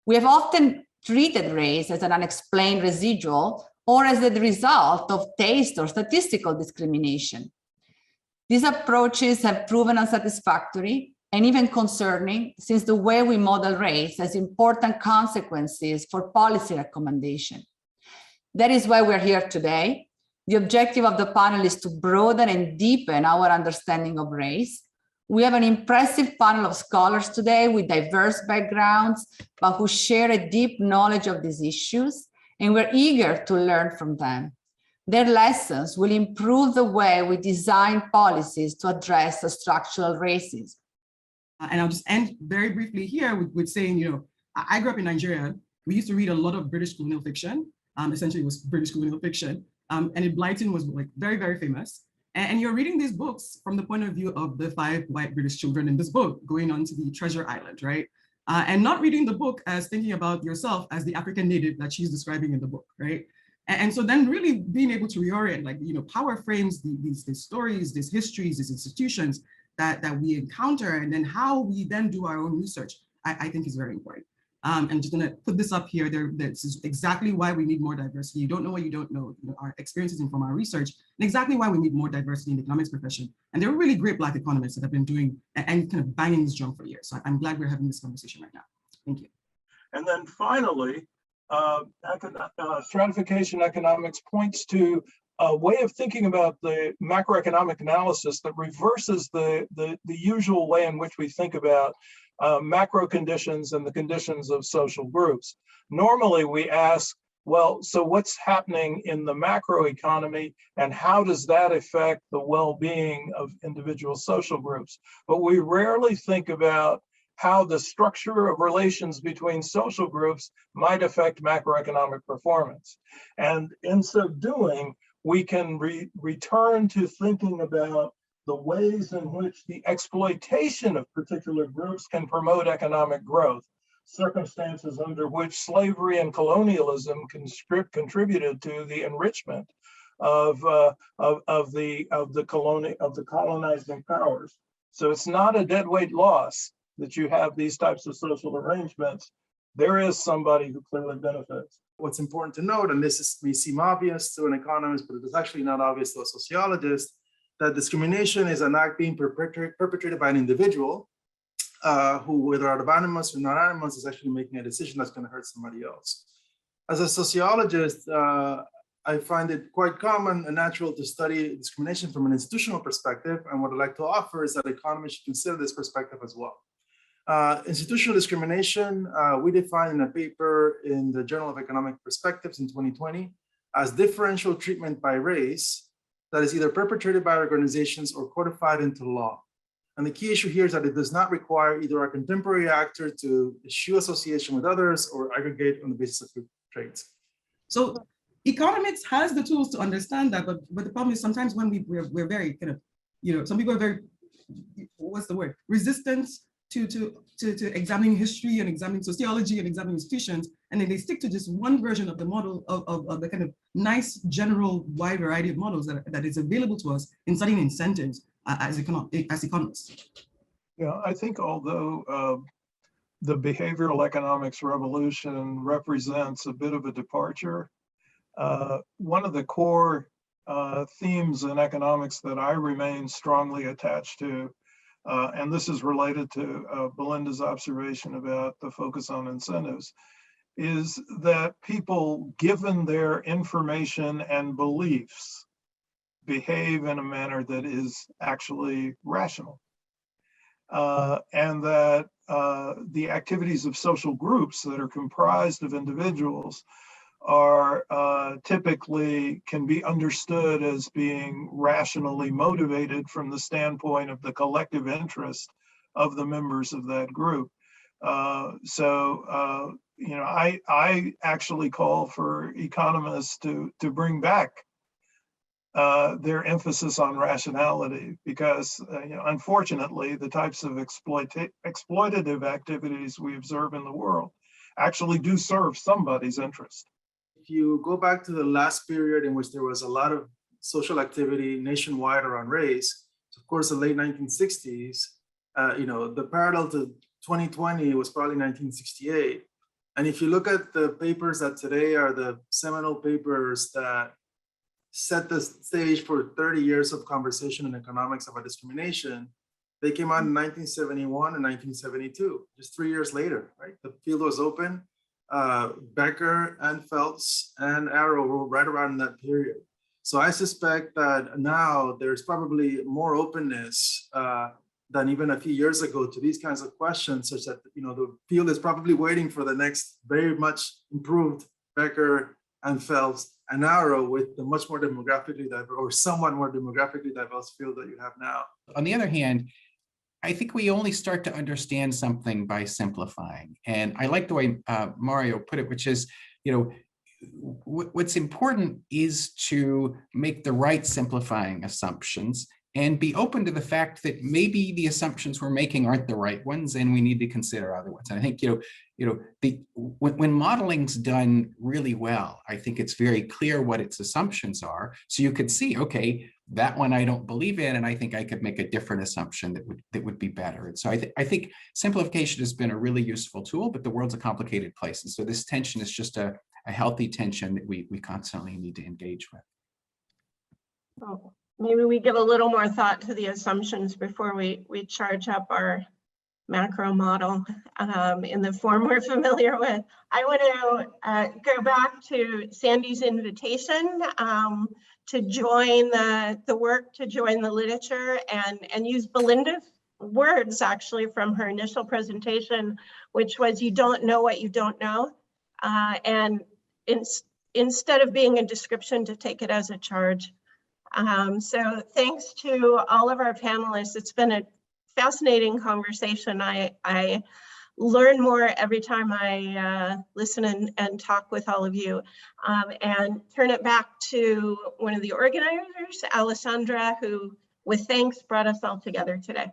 We have often treated race as an unexplained residual or as the result of taste or statistical discrimination. These approaches have proven unsatisfactory and even concerning, since the way we model race has important consequences for policy recommendation. That is why we're here today. The objective of the panel is to broaden and deepen our understanding of race. We have an impressive panel of scholars today with diverse backgrounds, but who share a deep knowledge of these issues, and we're eager to learn from them. Their lessons will improve the way we design policies to address the structural racism. And I'll just end very briefly here with saying, you know, I grew up in Nigeria. We used to read a lot of British colonial fiction. Essentially, it was British colonial fiction. And Blyton was like very, very famous. And you're reading these books from the point of view of the 5 white British children in this book going on to the treasure island, right? And not reading the book as thinking about yourself as the African native that she's describing in the book, right? And so then really being able to reorient, like, you know, power frames these stories, these histories, these institutions that we encounter, and then how we then do our own research, I think is very important. I'm just gonna put this up here. This is exactly why we need more diversity. You don't know what you don't know. You know, our experiences from our research, and exactly why we need more diversity in the economics profession. And there are really great Black economists that have been doing and kind of banging this drum for years. So I'm glad we're having this conversation right now. Thank you. And then finally, stratification economics points to a way of thinking about the macroeconomic analysis that reverses the usual way in which we think about macro conditions and the conditions of social groups. Normally we ask, well, so what's happening in the macro economy and how does that affect the well-being of individual social groups? But we rarely think about how the structure of relations between social groups might affect macroeconomic performance. And in so doing, we can return to thinking about the ways in which the exploitation of particular groups can promote economic growth, circumstances under which slavery and colonialism contributed to the enrichment of the colonizing powers. So it's not a deadweight loss that you have these types of social arrangements. There is somebody who clearly benefits. What's important to note, and may seem obvious to an economist, but it is actually not obvious to a sociologist, that discrimination is an act being perpetrated by an individual who, whether autonomous or not autonomous, is actually making a decision that's going to hurt somebody else. As a sociologist, I find it quite common and natural to study discrimination from an institutional perspective, and what I'd like to offer is that economists should consider this perspective as well. Institutional discrimination, we define in a paper in the Journal of Economic Perspectives in 2020 as differential treatment by race that is either perpetrated by organizations or codified into law. And the key issue here is that it does not require either a contemporary actor to eschew association with others or aggregate on the basis of group traits. So economics has the tools to understand that, but the problem is sometimes when we're very kind of, you know, some people are very, what's the word, resistant to examining history and examining sociology and examining institutions, and then they stick to just one version of the model of the kind of nice, general, wide variety of models that is available to us in studying incentives as economists. Yeah, I think although the behavioral economics revolution represents a bit of a departure, one of the core themes in economics that I remain strongly attached to, and this is related to Belinda's observation about the focus on incentives, is that people, given their information and beliefs, behave in a manner that is actually rational. And that the activities of social groups that are comprised of individuals are typically can be understood as being rationally motivated from the standpoint of the collective interest of the members of that group. You know, I actually call for economists to bring back their emphasis on rationality, because you know, unfortunately, the types of exploitative activities we observe in the world actually do serve somebody's interest. If you go back to the last period in which there was a lot of social activity nationwide around race, of course, the late 1960s, you know, the parallel to 2020 was probably 1968. And if you look at the papers that today are the seminal papers that set the stage for 30 years of conversation in economics about discrimination, they came out in 1971 and 1972, just 3 years later, right? The field was open. Becker and Phelps and Arrow were right around that period. So I suspect that now there's probably more openness than even a few years ago to these kinds of questions, such that the field is probably waiting for the next very much improved Becker and Phelps and Arrow with the much more demographically diverse, or somewhat more demographically diverse field that you have now. On the other hand, I think we only start to understand something by simplifying. And I like the way Mario put it, which is, what's important is to make the right simplifying assumptions and be open to the fact that maybe the assumptions we're making aren't the right ones, and we need to consider other ones. And I think when modeling's done really well, I think it's very clear what its assumptions are. So you could see, okay, that one I don't believe in, and I think I could make a different assumption that would be better. And so I think simplification has been a really useful tool, but the world's a complicated place, and so this tension is just a healthy tension that we constantly need to engage with. Oh. Maybe we give a little more thought to the assumptions before we charge up our macro model in the form we're familiar with. I want to go back to Sandy's invitation to join the work, to join the literature, and use Belinda's words actually from her initial presentation, which was, you don't know what you don't know. And instead of being a description, to take it as a charge. So thanks to all of our panelists. It's been a fascinating conversation. I learn more every time I listen and talk with all of you, and turn it back to one of the organizers, Alessandra, who with thanks brought us all together today.